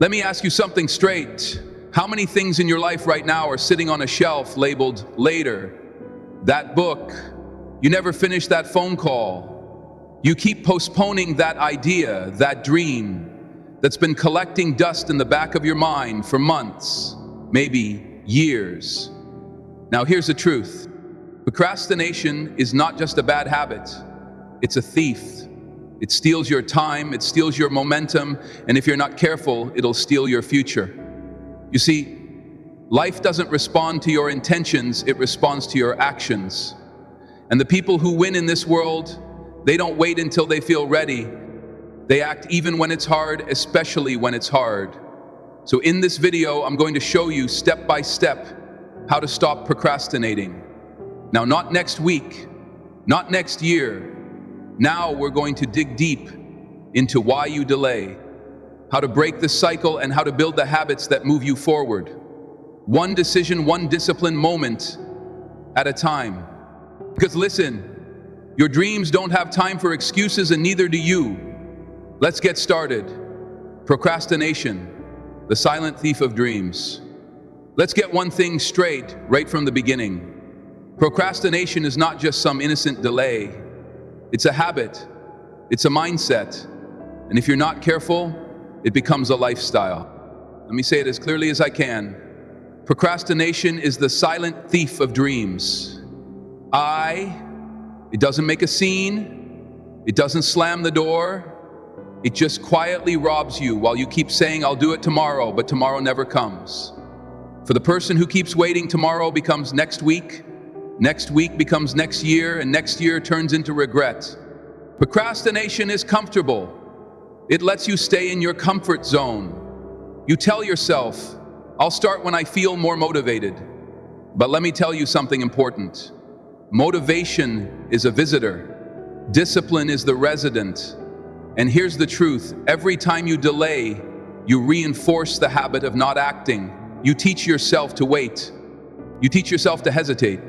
Let me ask you something straight. How many things in your life right now are sitting on a shelf labeled later? That book. You never finish that phone call. You keep postponing that idea, that dream that's been collecting dust in the back of your mind for months, maybe years. Now here's the truth. Procrastination is not just a bad habit. It's a thief. It steals your time, it steals your momentum, and if you're not careful, it'll steal your future. You see, life doesn't respond to your intentions, it responds to your actions. And the people who win in this world, they don't wait until they feel ready. They act even when it's hard, especially when it's hard. So in this video, I'm going to show you step by step how to stop procrastinating. Now, not next week, not next year. Now we're going to dig deep into why you delay, how to break the cycle, and how to build the habits that move you forward. One decision, one discipline moment at a time. Because listen, your dreams don't have time for excuses, and neither do you. Let's get started. Procrastination, the silent thief of dreams. Let's get one thing straight right from the beginning. Procrastination is not just some innocent delay. It's a habit, it's a mindset, and if you're not careful, it becomes a lifestyle. Let me say it as clearly as I can. Procrastination is the silent thief of dreams. It doesn't make a scene, it doesn't slam the door, it just quietly robs you while you keep saying, I'll do it tomorrow, but tomorrow never comes. For the person who keeps waiting, tomorrow becomes next week becomes next year, and next year turns into regret. Procrastination is comfortable. It lets you stay in your comfort zone. You tell yourself, I'll start when I feel more motivated. But let me tell you something important. Motivation is a visitor. Discipline is the resident. And here's the truth. Every time you delay, you reinforce the habit of not acting. You teach yourself to wait. You teach yourself to hesitate.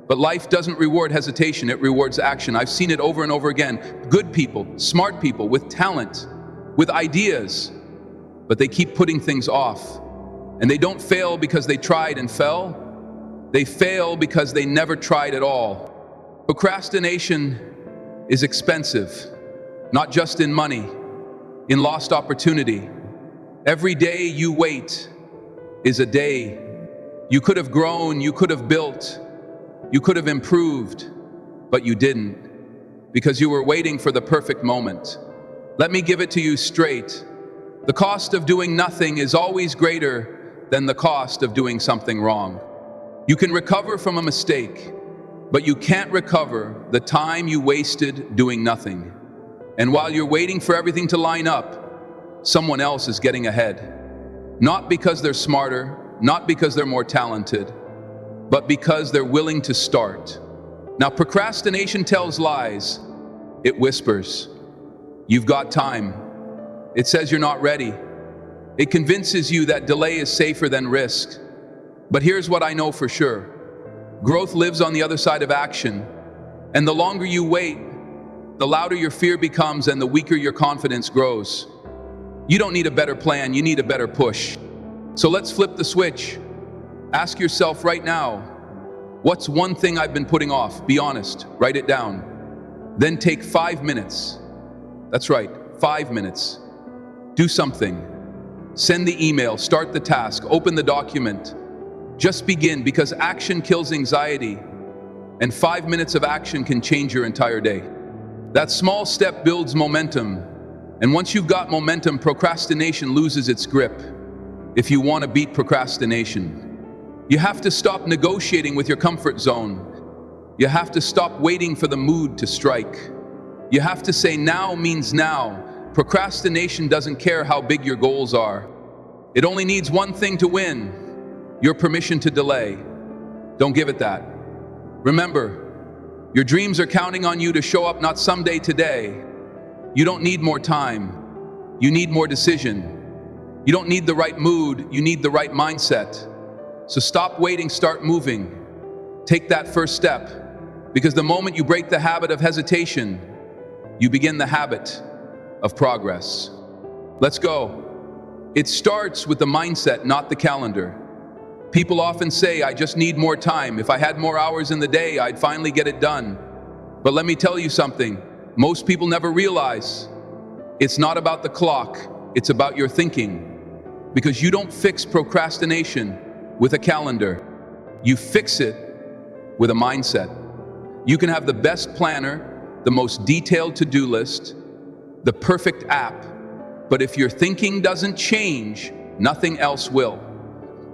But life doesn't reward hesitation, it rewards action. I've seen it over and over again. Good people, smart people, with talent, with ideas, but they keep putting things off. And they don't fail because they tried and fell. They fail because they never tried at all. Procrastination is expensive, not just in money, in lost opportunity. Every day you wait is a day. You could have grown, you could have built, you could have improved, but you didn't, because you were waiting for the perfect moment. Let me give it to you straight. The cost of doing nothing is always greater than the cost of doing something wrong. You can recover from a mistake, but you can't recover the time you wasted doing nothing. And while you're waiting for everything to line up, someone else is getting ahead. Not because they're smarter, not because they're more talented, but because they're willing to start. Now, procrastination tells lies. It whispers, you've got time. It says you're not ready. It convinces you that delay is safer than risk. But here's what I know for sure. Growth lives on the other side of action. And the longer you wait, the louder your fear becomes and the weaker your confidence grows. You don't need a better plan, you need a better push. So let's flip the switch. Ask yourself right now, what's one thing I've been putting off? Be honest, write it down. Then take 5 minutes. That's right, 5 minutes. Do something. Send the email, start the task, open the document. Just begin, because action kills anxiety, and 5 minutes of action can change your entire day. That small step builds momentum, and once you've got momentum, procrastination loses its grip. If you want to beat procrastination, you have to stop negotiating with your comfort zone. You have to stop waiting for the mood to strike. You have to say now means now. Procrastination doesn't care how big your goals are. It only needs one thing to win: your permission to delay. Don't give it that. Remember, your dreams are counting on you to show up, not someday, today. You don't need more time. You need more decision. You don't need the right mood, you need the right mindset. So stop waiting, start moving. Take that first step, because the moment you break the habit of hesitation, you begin the habit of progress. Let's go. It starts with the mindset, not the calendar. People often say, I just need more time. If I had more hours in the day, I'd finally get it done. But let me tell you something, most people never realize it's not about the clock, it's about your thinking. Because you don't fix procrastination with a calendar. You fix it with a mindset. You can have the best planner, the most detailed to-do list, the perfect app, but if your thinking doesn't change, nothing else will.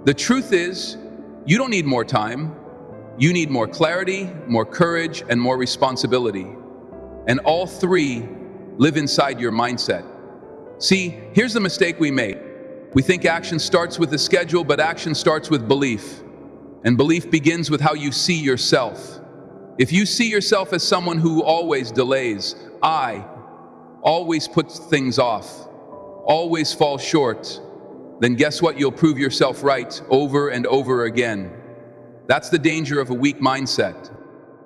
The truth is, you don't need more time. You need more clarity, more courage, and more responsibility. And all three live inside your mindset. See, here's the mistake we make. We think action starts with a schedule, but action starts with belief. And belief begins with how you see yourself. If you see yourself as someone who always delays, always puts things off, always falls short, then guess what? You'll prove yourself right over and over again. That's the danger of a weak mindset.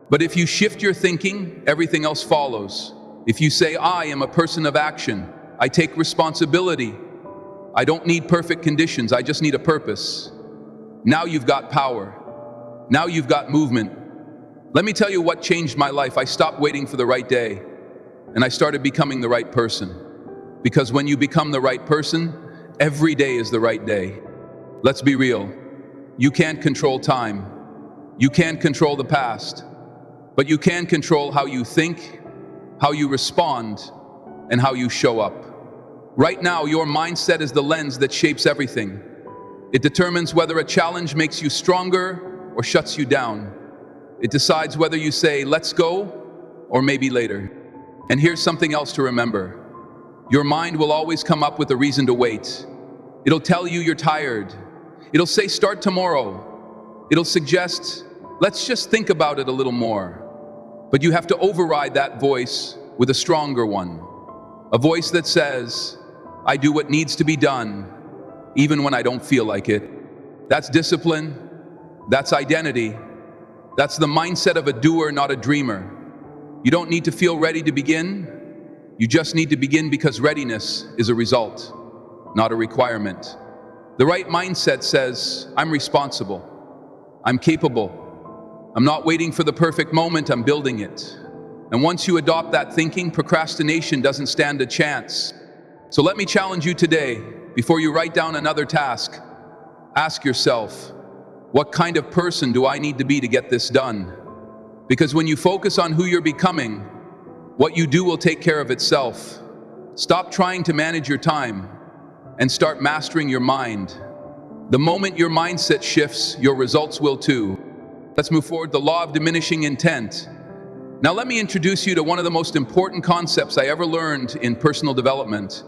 But if you shift your thinking, everything else follows. If you say, I am a person of action, I take responsibility, I don't need perfect conditions, I just need a purpose. Now you've got power. Now you've got movement. Let me tell you what changed my life. I stopped waiting for the right day, and I started becoming the right person. Because when you become the right person, every day is the right day. Let's be real. You can't control time. You can't control the past. But you can control how you think, how you respond, and how you show up. Right now, your mindset is the lens that shapes everything. It determines whether a challenge makes you stronger or shuts you down. It decides whether you say, let's go, or maybe later. And here's something else to remember. Your mind will always come up with a reason to wait. It'll tell you you're tired. It'll say, start tomorrow. It'll suggest, let's just think about it a little more. But you have to override that voice with a stronger one. A voice that says, I do what needs to be done, even when I don't feel like it. That's discipline. That's identity. That's the mindset of a doer, not a dreamer. You don't need to feel ready to begin. You just need to begin because readiness is a result, not a requirement. The right mindset says, I'm responsible. I'm capable. I'm not waiting for the perfect moment, I'm building it. And once you adopt that thinking, procrastination doesn't stand a chance. So let me challenge you today, before you write down another task, ask yourself, what kind of person do I need to be to get this done? Because when you focus on who you're becoming, what you do will take care of itself. Stop trying to manage your time and start mastering your mind. The moment your mindset shifts, your results will too. Let's move forward. The law of diminishing intent. Now let me introduce you to one of the most important concepts I ever learned in personal development.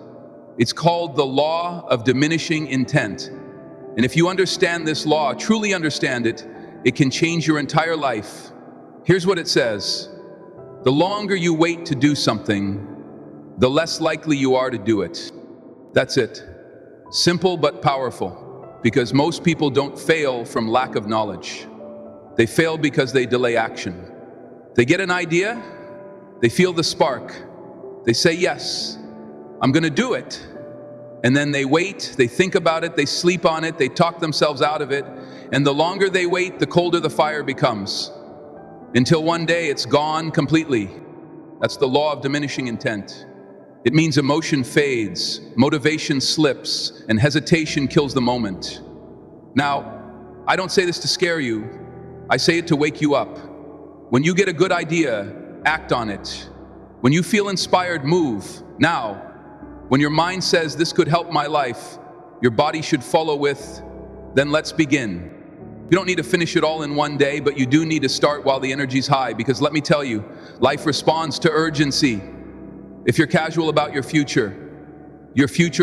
It's called the law of diminishing intent. And if you understand this law, truly understand it, it can change your entire life. Here's what it says. The longer you wait to do something, the less likely you are to do it. That's it. Simple but powerful, because most people don't fail from lack of knowledge. They fail because they delay action. They get an idea, they feel the spark, they say, yes, I'm gonna do it. And then they wait, they think about it, they sleep on it, they talk themselves out of it, and the longer they wait, the colder the fire becomes. Until one day it's gone completely. That's the law of diminishing intent. It means emotion fades, motivation slips, and hesitation kills the moment. Now, I don't say this to scare you, I say it to wake you up. When you get a good idea, act on it. When you feel inspired, move. Now, when your mind says this could help my life, your body should follow with, then let's begin. You don't need to finish it all in one day, but you do need to start while the energy's high, because let me tell you, life responds to urgency. If you're casual about your future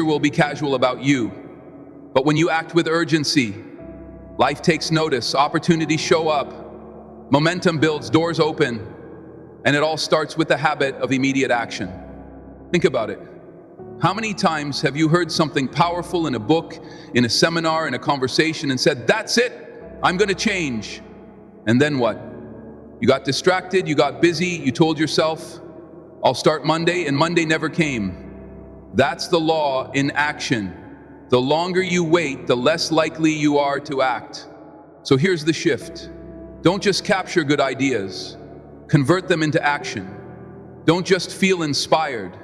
will be casual about you. But when you act with urgency, life takes notice, opportunities show up, momentum builds, doors open, and it all starts with the habit of immediate action. Think about it. How many times have you heard something powerful in a book, in a seminar, in a conversation, and said, that's it, I'm gonna change. And then what? You got distracted, you got busy, you told yourself, I'll start Monday, and Monday never came. That's the law in action. The longer you wait, the less likely you are to act. So here's the shift. Don't just capture good ideas, convert them into action. Don't just feel inspired.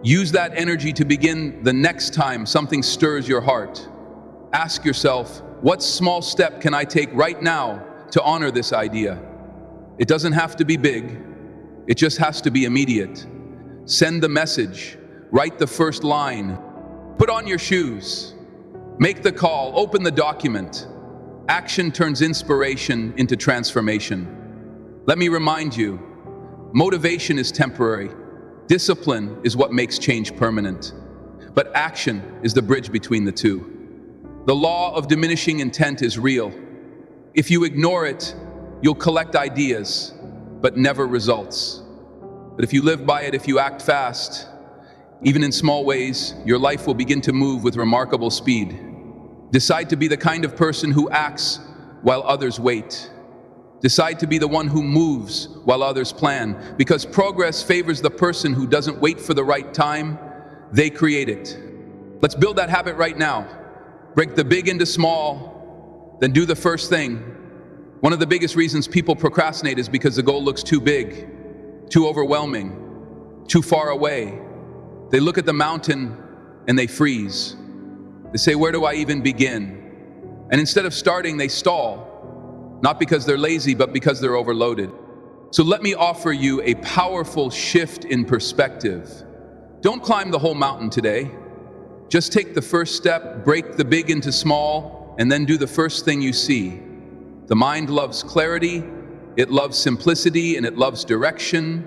Use that energy to begin the next time something stirs your heart. Ask yourself, what small step can I take right now to honor this idea? It doesn't have to be big. It just has to be immediate. Send the message. Write the first line. Put on your shoes. Make the call. Open the document. Action turns inspiration into transformation. Let me remind you, motivation is temporary. Discipline is what makes change permanent. But action is the bridge between the two. The law of diminishing intent is real. If you ignore it, you'll collect ideas, but never results. But if you live by it, if you act fast, even in small ways, your life will begin to move with remarkable speed. Decide to be the kind of person who acts while others wait. Decide to be the one who moves while others plan, because progress favors the person who doesn't wait for the right time, they create it. Let's build that habit right now. Break the big into small, then do the first thing. One of the biggest reasons people procrastinate is because the goal looks too big, too overwhelming, too far away. They look at the mountain and they freeze. They say, where do I even begin? And instead of starting, they stall, not because they're lazy, but because they're overloaded. So let me offer you a powerful shift in perspective. Don't climb the whole mountain today. Just take the first step, break the big into small, and then do the first thing you see. The mind loves clarity, it loves simplicity, and it loves direction.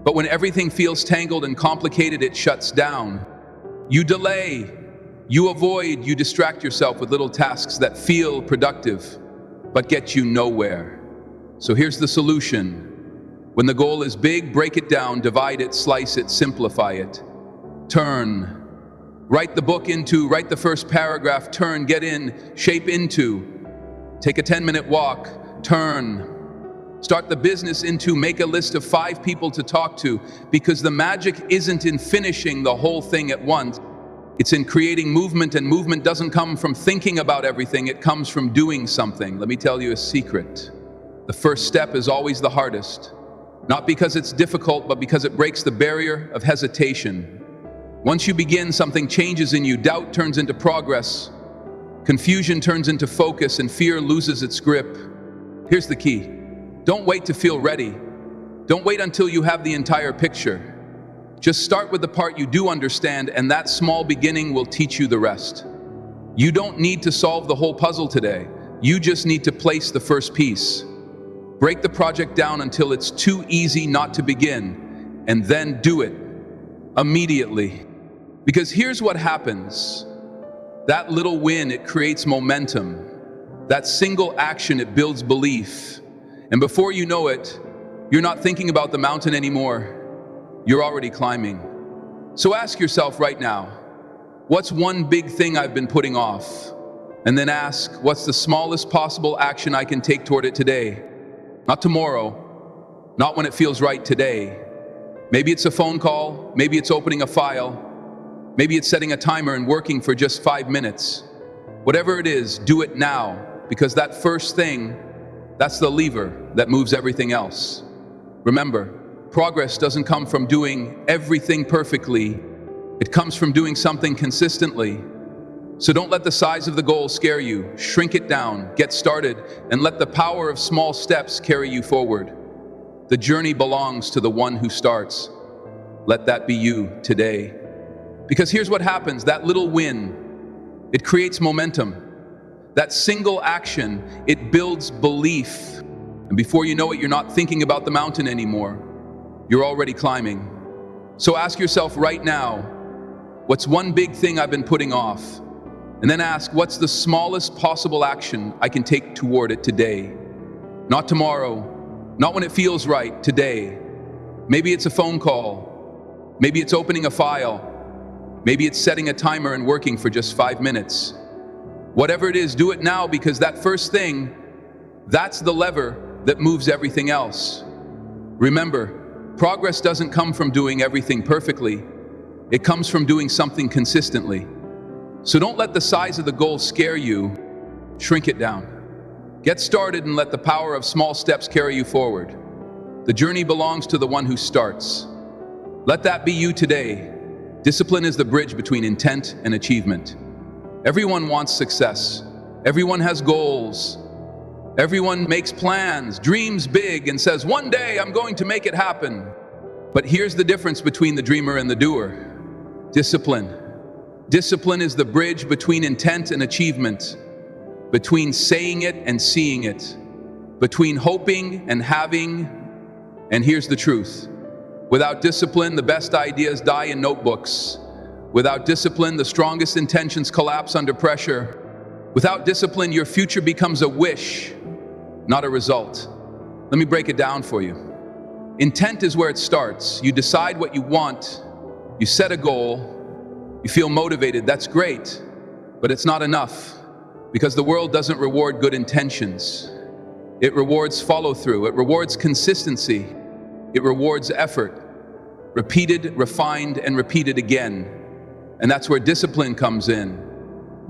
But when everything feels tangled and complicated, it shuts down. You delay, you avoid, you distract yourself with little tasks that feel productive, but get you nowhere. So here's the solution. When the goal is big, break it down, divide it, slice it, simplify it. Turn. Write the book into, write the first paragraph, turn, get in, shape into. Take a 10-minute walk, turn. Start the business into, make a list of 5 people to talk to, because the magic isn't in finishing the whole thing at once. It's in creating movement, and movement doesn't come from thinking about everything, it comes from doing something. Let me tell you a secret. The first step is always the hardest. Not because it's difficult, but because it breaks the barrier of hesitation. Once you begin, something changes in you. Doubt turns into progress. Confusion turns into focus, and fear loses its grip. Here's the key. Don't wait to feel ready. Don't wait until you have the entire picture. Just start with the part you do understand, and that small beginning will teach you the rest. You don't need to solve the whole puzzle today. You just need to place the first piece. Break the project down until it's too easy not to begin, and then do it immediately. Because here's what happens. That little win, it creates momentum. That single action, it builds belief. And before you know it, you're not thinking about the mountain anymore. You're already climbing. So ask yourself right now, what's one big thing I've been putting off? And then ask, what's the smallest possible action I can take toward it today? Not tomorrow, not when it feels right today. Maybe it's a phone call, maybe it's opening a file, maybe it's setting a timer and working for just 5 minutes. Whatever it is, do it now, because that first thing, that's the lever that moves everything else. Remember, progress doesn't come from doing everything perfectly. It comes from doing something consistently. So don't let the size of the goal scare you. Shrink it down, get started, and let the power of small steps carry you forward. The journey belongs to the one who starts. Let that be you today. Because here's what happens, that little win, it creates momentum. That single action, it builds belief. And before you know it, you're not thinking about the mountain anymore. You're already climbing. So ask yourself right now, what's one big thing I've been putting off? And then ask, what's the smallest possible action I can take toward it today? Not tomorrow, not when it feels right, today. Maybe it's a phone call. Maybe it's opening a file. Maybe it's setting a timer and working for just 5 minutes. Whatever it is, do it now, because that first thing, that's the lever that moves everything else. Remember, progress doesn't come from doing everything perfectly. It comes from doing something consistently. So don't let the size of the goal scare you. Shrink it down. Get started and let the power of small steps carry you forward. The journey belongs to the one who starts. Let that be you today. Discipline is the bridge between intent and achievement. Everyone wants success. Everyone has goals. Everyone makes plans, dreams big, and says, one day I'm going to make it happen. But here's the difference between the dreamer and the doer. Discipline. Discipline is the bridge between intent and achievement, between saying it and seeing it, between hoping and having. And here's the truth. Without discipline, the best ideas die in notebooks. Without discipline, the strongest intentions collapse under pressure. Without discipline, your future becomes a wish, not a result. Let me break it down for you. Intent is where it starts. You decide what you want, you set a goal, you feel motivated, that's great, but it's not enough, because the world doesn't reward good intentions. It rewards follow-through, it rewards consistency, it rewards effort, repeated, refined, and repeated again. And that's where discipline comes in.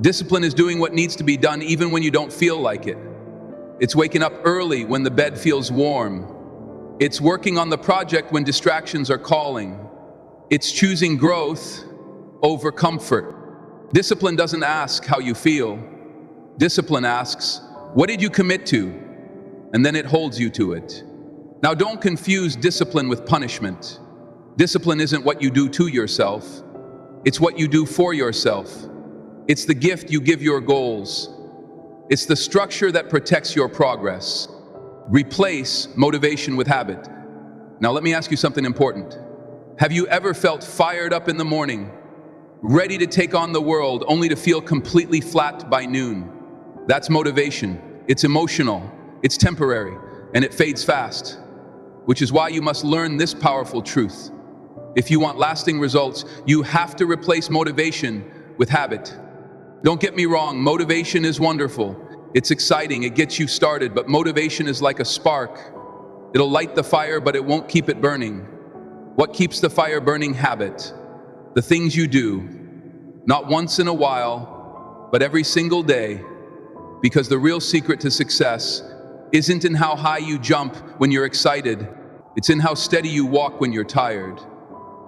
Discipline is doing what needs to be done even when you don't feel like it. It's waking up early when the bed feels warm. It's working on the project when distractions are calling. It's choosing growth over comfort. Discipline doesn't ask how you feel. Discipline asks, what did you commit to? And then it holds you to it. Now don't confuse discipline with punishment. Discipline isn't what you do to yourself. It's what you do for yourself. It's the gift you give your goals. It's the structure that protects your progress. Replace motivation with habit. Now let me ask you something important. Have you ever felt fired up in the morning, ready to take on the world, only to feel completely flat by noon? That's motivation. It's emotional, it's temporary, and it fades fast. Which is why you must learn this powerful truth. If you want lasting results, you have to replace motivation with habit. Don't get me wrong, motivation is wonderful. It's exciting, it gets you started, but motivation is like a spark. It'll light the fire, but it won't keep it burning. What keeps the fire burning? Habit. The things you do, not once in a while, but every single day. Because the real secret to success isn't in how high you jump when you're excited. It's in how steady you walk when you're tired.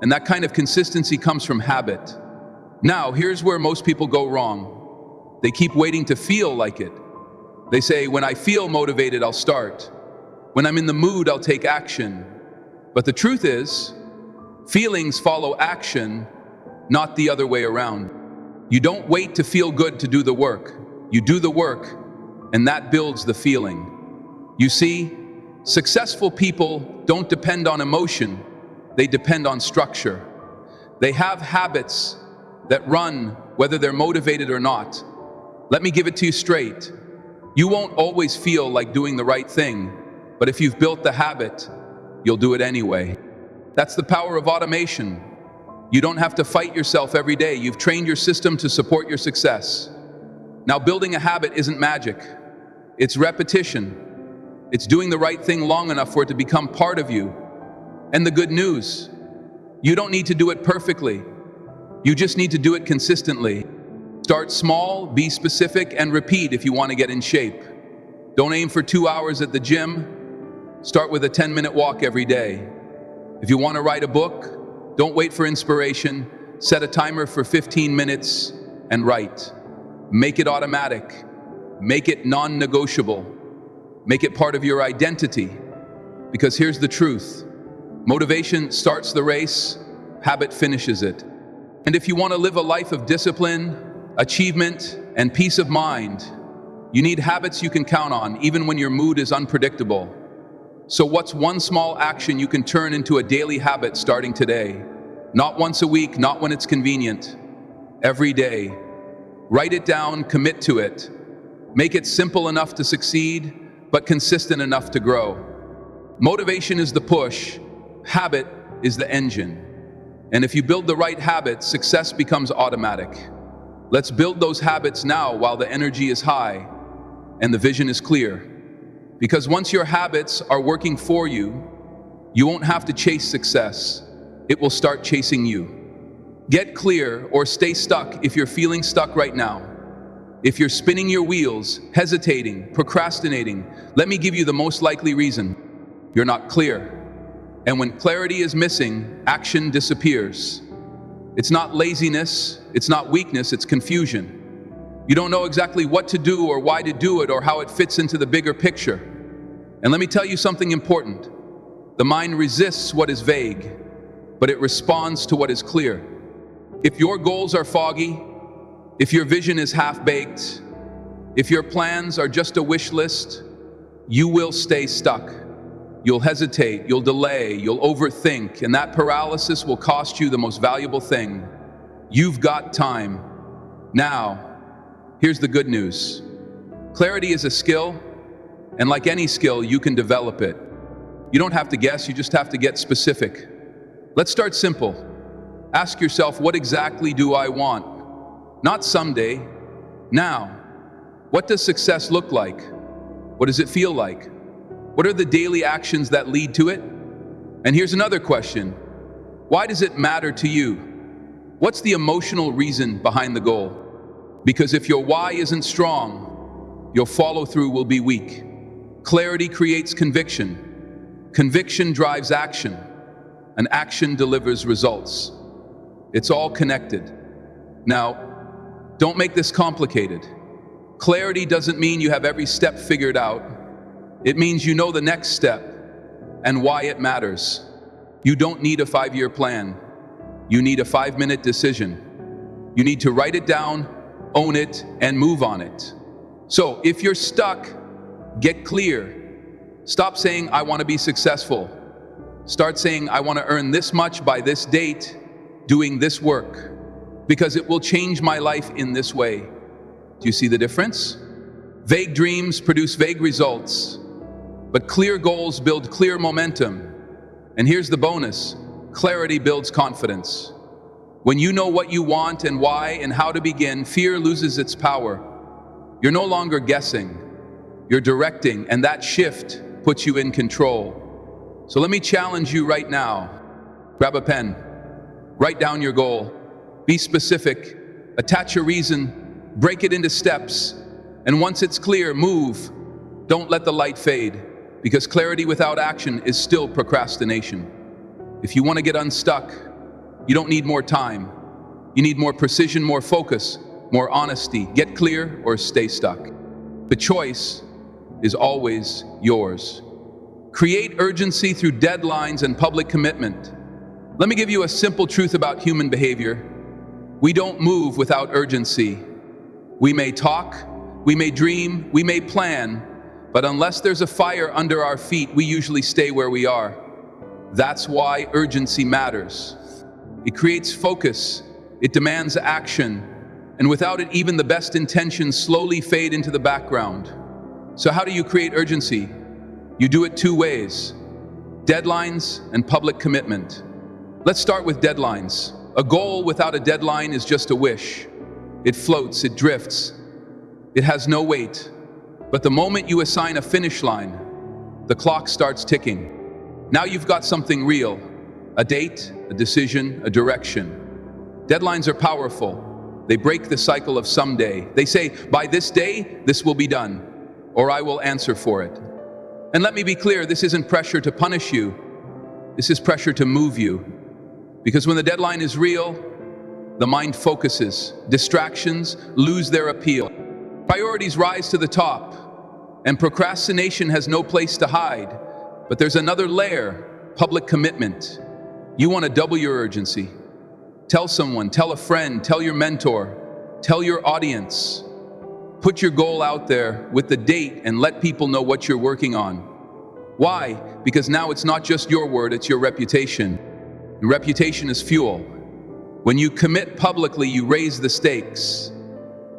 And that kind of consistency comes from habit. Now, here's where most people go wrong. They keep waiting to feel like it. They say, when I feel motivated, I'll start. When I'm in the mood, I'll take action. But the truth is, feelings follow action, not the other way around. You don't wait to feel good to do the work. You do the work, and that builds the feeling. You see, successful people don't depend on emotion. They depend on structure. They have habits that run whether they're motivated or not. Let me give it to you straight. You won't always feel like doing the right thing, but if you've built the habit, you'll do it anyway. That's the power of automation. You don't have to fight yourself every day. You've trained your system to support your success. Now, building a habit isn't magic. It's repetition. It's doing the right thing long enough for it to become part of you. And the good news, you don't need to do it perfectly. You just need to do it consistently. Start small, be specific, and repeat if you want to get in shape. Don't aim for 2 hours at the gym. Start with a 10-minute walk every day. If you want to write a book, don't wait for inspiration. Set a timer for 15 minutes and write. Make it automatic. Make it non-negotiable. Make it part of your identity. Because here's the truth. Motivation starts the race, habit finishes it. And if you want to live a life of discipline, achievement, and peace of mind, you need habits you can count on, even when your mood is unpredictable. So what's one small action you can turn into a daily habit starting today? Not once a week, not when it's convenient. Every day. Write it down, commit to it. Make it simple enough to succeed, but consistent enough to grow. Motivation is the push, habit is the engine. And if you build the right habits, success becomes automatic. Let's build those habits now while the energy is high and the vision is clear. Because once your habits are working for you, you won't have to chase success. It will start chasing you. Get clear or stay stuck if you're feeling stuck right now. If you're spinning your wheels, hesitating, procrastinating, let me give you the most likely reason. You're not clear. And when clarity is missing, action disappears. It's not laziness, it's not weakness, it's confusion. You don't know exactly what to do or why to do it or how it fits into the bigger picture. And let me tell you something important. The mind resists what is vague, but it responds to what is clear. If your goals are foggy, if your vision is half-baked, if your plans are just a wish list, you will stay stuck. You'll hesitate, you'll delay, you'll overthink, and that paralysis will cost you the most valuable thing. You've got time. Now, here's the good news. Clarity is a skill, and like any skill, you can develop it. You don't have to guess, you just have to get specific. Let's start simple. Ask yourself, what exactly do I want? Not someday, now. What does success look like? What does it feel like? What are the daily actions that lead to it? And here's another question. Why does it matter to you? What's the emotional reason behind the goal? Because if your why isn't strong, your follow-through will be weak. Clarity creates conviction. Conviction drives action. And action delivers results. It's all connected. Now, don't make this complicated. Clarity doesn't mean you have every step figured out. It means you know the next step and why it matters. You don't need a 5-year plan. You need a 5-minute decision. You need to write it down, own it, and move on it. So if you're stuck, get clear. Stop saying, I want to be successful. Start saying, I want to earn this much by this date, doing this work, because it will change my life in this way. Do you see the difference? Vague dreams produce vague results, but clear goals build clear momentum. And here's the bonus. Clarity builds confidence. When you know what you want and why and how to begin, fear loses its power. You're no longer guessing. You're directing, and that shift puts you in control. So let me challenge you right now. Grab a pen. Write down your goal. Be specific. Attach a reason. Break it into steps. And once it's clear, move. Don't let the light fade, because clarity without action is still procrastination. If you want to get unstuck, you don't need more time. You need more precision, more focus, more honesty. Get clear or stay stuck. The choice is always yours. Create urgency through deadlines and public commitment. Let me give you a simple truth about human behavior. We don't move without urgency. We may talk, we may dream, we may plan, but unless there's a fire under our feet, we usually stay where we are. That's why urgency matters. It creates focus, it demands action, and without it, even the best intentions slowly fade into the background. So how do you create urgency? You do it 2 ways: deadlines and public commitment. Let's start with deadlines. A goal without a deadline is just a wish. It floats, it drifts, it has no weight. But the moment you assign a finish line, the clock starts ticking. Now you've got something real, a date, a decision, a direction. Deadlines are powerful. They break the cycle of someday. They say, by this day, this will be done, or I will answer for it. And let me be clear, this isn't pressure to punish you. This is pressure to move you. Because when the deadline is real, the mind focuses. Distractions lose their appeal. Priorities rise to the top, and procrastination has no place to hide. But there's another layer: public commitment. You want to double your urgency. Tell someone, tell a friend, tell your mentor, tell your audience. Put your goal out there with the date and let people know what you're working on. Why? Because now it's not just your word, it's your reputation. And reputation is fuel. When you commit publicly, you raise the stakes.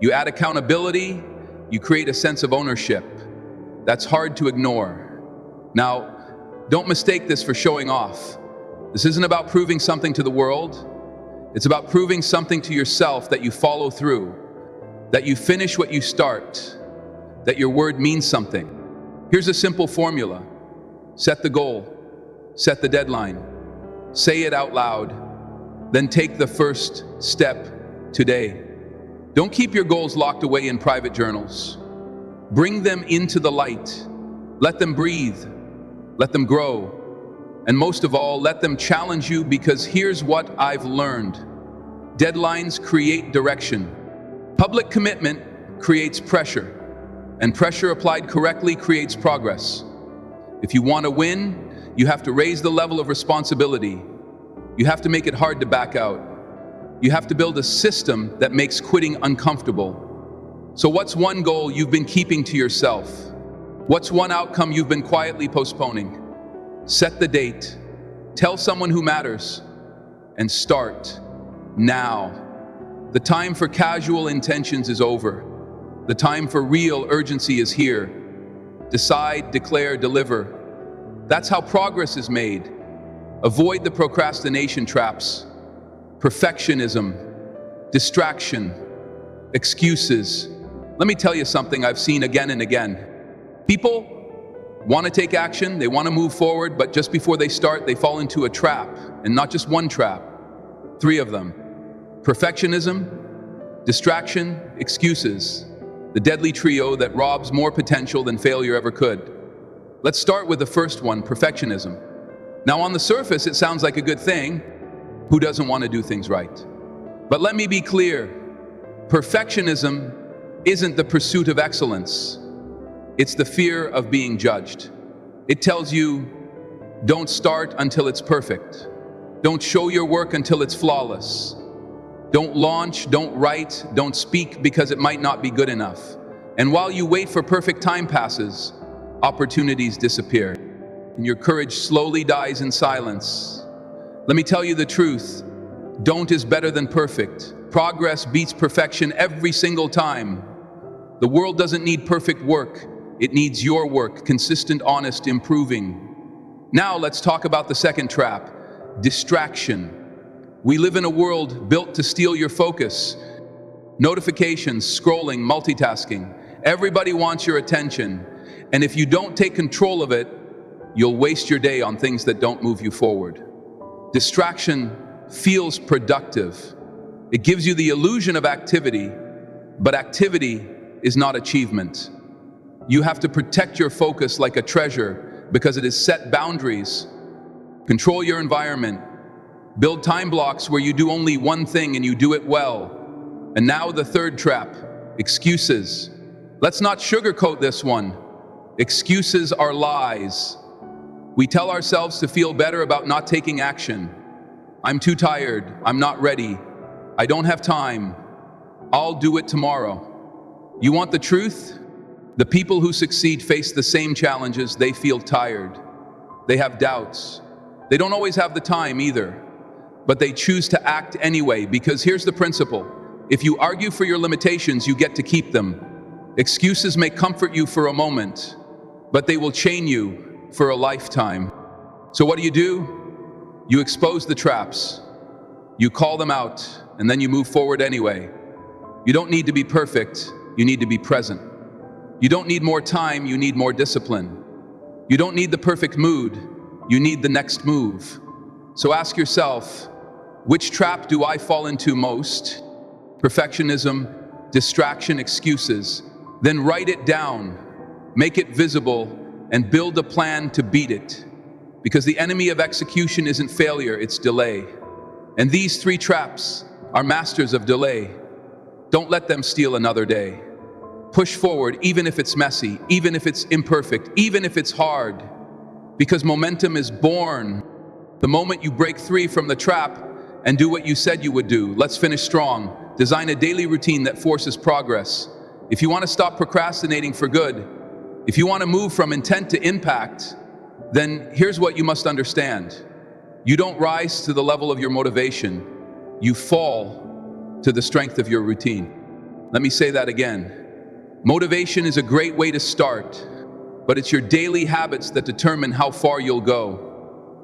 You add accountability, you create a sense of ownership. That's hard to ignore. Now, don't mistake this for showing off. This isn't about proving something to the world. It's about proving something to yourself, that you follow through, that you finish what you start, that your word means something. Here's a simple formula. Set the goal, set the deadline, say it out loud. then take the first step today. Don't keep your goals locked away in private journals. Bring them into the light. Let them breathe. Let them grow. And most of all, let them challenge you, because here's what I've learned. Deadlines create direction. Public commitment creates pressure. And pressure applied correctly creates progress. If you want to win, you have to raise the level of responsibility. You have to make it hard to back out. You have to build a system that makes quitting uncomfortable. So what's one goal you've been keeping to yourself? What's one outcome you've been quietly postponing? Set the date, tell someone who matters, and start now. The time for casual intentions is over. The time for real urgency is here. Decide, declare, deliver. That's how progress is made. Avoid the procrastination traps. Perfectionism, distraction, excuses. Let me tell you something I've seen again and again. People want to take action, they want to move forward, but just before they start, they fall into a trap. And not just one trap, 3 of them. Perfectionism, distraction, excuses. The deadly trio that robs more potential than failure ever could. Let's start with the first one, perfectionism. Now, on the surface, it sounds like a good thing. Who doesn't want to do things right? But let me be clear. Perfectionism isn't the pursuit of excellence. It's the fear of being judged. It tells you, don't start until it's perfect. Don't show your work until it's flawless. Don't launch, don't write, don't speak because it might not be good enough. And while you wait for perfect time passes, opportunities disappear, and your courage slowly dies in silence. Let me tell you the truth. Don't is better than perfect. Progress beats perfection every single time. The world doesn't need perfect work. It needs your work, consistent, honest, improving. Now let's talk about the second trap, distraction. We live in a world built to steal your focus. Notifications, scrolling, multitasking. Everybody wants your attention. And if you don't take control of it, you'll waste your day on things that don't move you forward. Distraction feels productive. It gives you the illusion of activity, but activity is not achievement. You have to protect your focus like a treasure because it is set boundaries. Control your environment. Build time blocks where you do only one thing and you do it well. And now the third trap, excuses. Let's not sugarcoat this one. Excuses are lies. We tell ourselves to feel better about not taking action. I'm too tired. I'm not ready. I don't have time. I'll do it tomorrow. You want the truth? The people who succeed face the same challenges. They feel tired. They have doubts. They don't always have the time either. But they choose to act anyway, because here's the principle. If you argue for your limitations, you get to keep them. Excuses may comfort you for a moment, but they will chain you for a lifetime. So what do? You expose the traps. You call them out, and then you move forward anyway. You don't need to be perfect. You need to be present. You don't need more time. You need more discipline. You don't need the perfect mood. You need the next move. So ask yourself, which trap do I fall into most? Perfectionism, distraction, excuses. Then write it down, make it visible, and build a plan to beat it. Because the enemy of execution isn't failure, it's delay. And these 3 traps are masters of delay. Don't let them steal another day. Push forward, even if it's messy, even if it's imperfect, even if it's hard. Because momentum is born the moment you break free from the trap and do what you said you would do. Let's finish strong. Design a daily routine that forces progress. If you want to stop procrastinating for good, if you want to move from intent to impact, then here's what you must understand. You don't rise to the level of your motivation. You fall to the strength of your routine. Let me say that again. Motivation is a great way to start, but it's your daily habits that determine how far you'll go.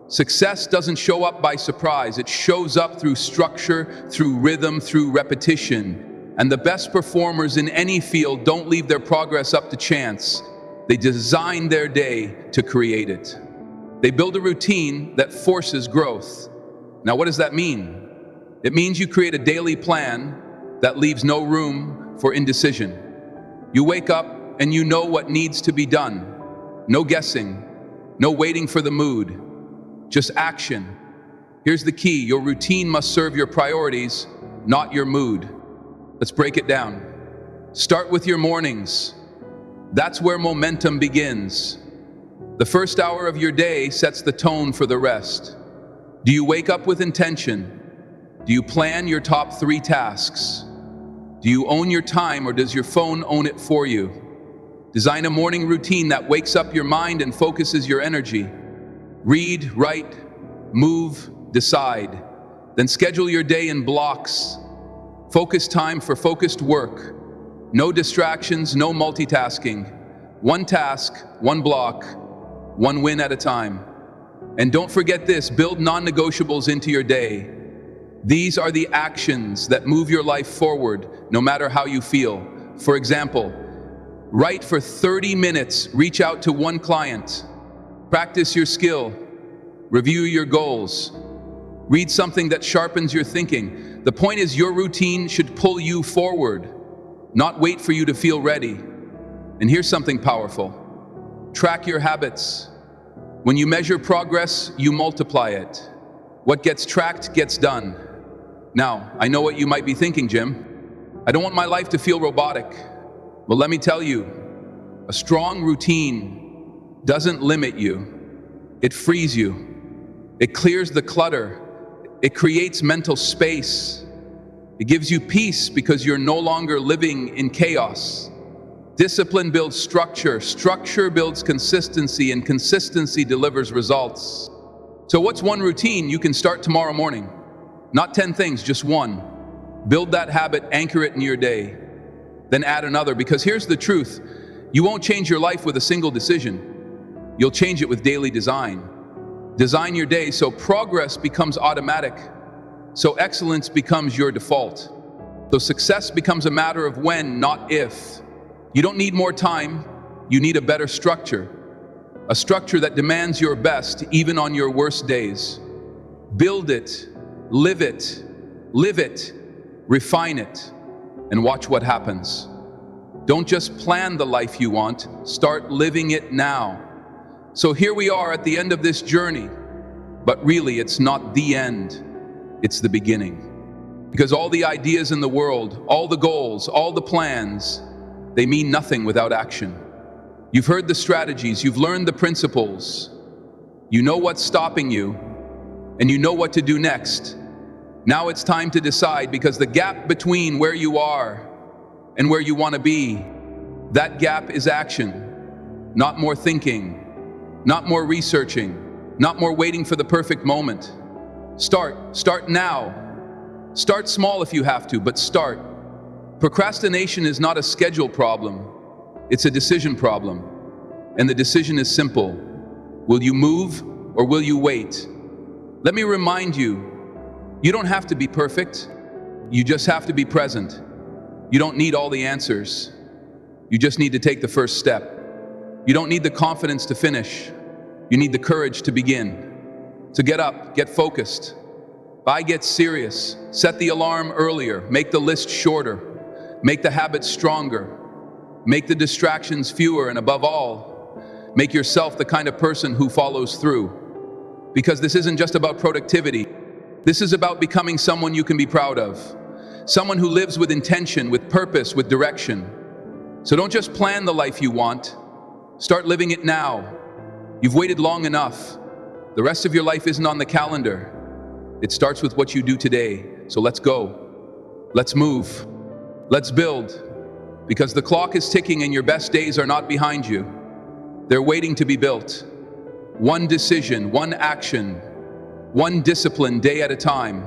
Success doesn't show up by surprise. It shows up through structure, through rhythm, through repetition. And the best performers in any field don't leave their progress up to chance. They design their day to create it. They build a routine that forces growth. Now, what does that mean? It means you create a daily plan that leaves no room for indecision. You wake up and you know what needs to be done. No guessing, no waiting for the mood, just action. Here's the key: your routine must serve your priorities, not your mood. Let's break it down. Start with your mornings. That's where momentum begins. The first hour of your day sets the tone for the rest. Do you wake up with intention? Do you plan your top 3 tasks? Do you own your time, or does your phone own it for you? Design a morning routine that wakes up your mind and focuses your energy. Read, write, move, decide. Then schedule your day in blocks. Focus time for focused work. No distractions, no multitasking. One task, one block, one win at a time. And don't forget this: build non-negotiables into your day. These are the actions that move your life forward, no matter how you feel. For example, write for 30 minutes, reach out to one client, practice your skill, review your goals, read something that sharpens your thinking. The point is, your routine should pull you forward, not wait for you to feel ready. And here's something powerful: track your habits. When you measure progress, you multiply it. What gets tracked gets done. Now, I know what you might be thinking, Jim. I don't want my life to feel robotic. Well, let me tell you, a strong routine doesn't limit you. It frees you. It clears the clutter. It creates mental space. It gives you peace because you're no longer living in chaos. Discipline builds structure. Structure builds consistency, and consistency delivers results. So what's one routine you can start tomorrow morning? Not 10 things, just one. Build that habit, anchor it in your day. Then add another, because here's the truth: you won't change your life with a single decision. You'll change it with daily design. Design your day so progress becomes automatic, so excellence becomes your default, so success becomes a matter of when, not if. You don't need more time, you need a better structure. A structure that demands your best even on your worst days. Build it, live it, refine it, and watch what happens. Don't just plan the life you want, start living it now. So here we are at the end of this journey, but really it's not the end, it's the beginning. Because all the ideas in the world, all the goals, all the plans, they mean nothing without action. You've heard the strategies, you've learned the principles, you know what's stopping you, and you know what to do next. Now it's time to decide, because the gap between where you are and where you want to be, that gap is action. Not more thinking, not more researching, not more waiting for the perfect moment. Start now. Start small if you have to, but start. Procrastination is not a schedule problem, it's a decision problem. And the decision is simple: will you move or will you wait? Let me remind you, you don't have to be perfect, you just have to be present. You don't need all the answers, you just need to take the first step. You don't need the confidence to finish, you need the courage to begin. So get up, get focused. Get serious, set the alarm earlier, make the list shorter, make the habits stronger, make the distractions fewer, and above all, make yourself the kind of person who follows through. Because this isn't just about productivity, this is about becoming someone you can be proud of. Someone who lives with intention, with purpose, with direction. So don't just plan the life you want, start living it now. You've waited long enough. The rest of your life isn't on the calendar. It starts with what you do today. So let's go. Let's move. Let's build. Because the clock is ticking and your best days are not behind you. They're waiting to be built. One decision, one action, one discipline day at a time.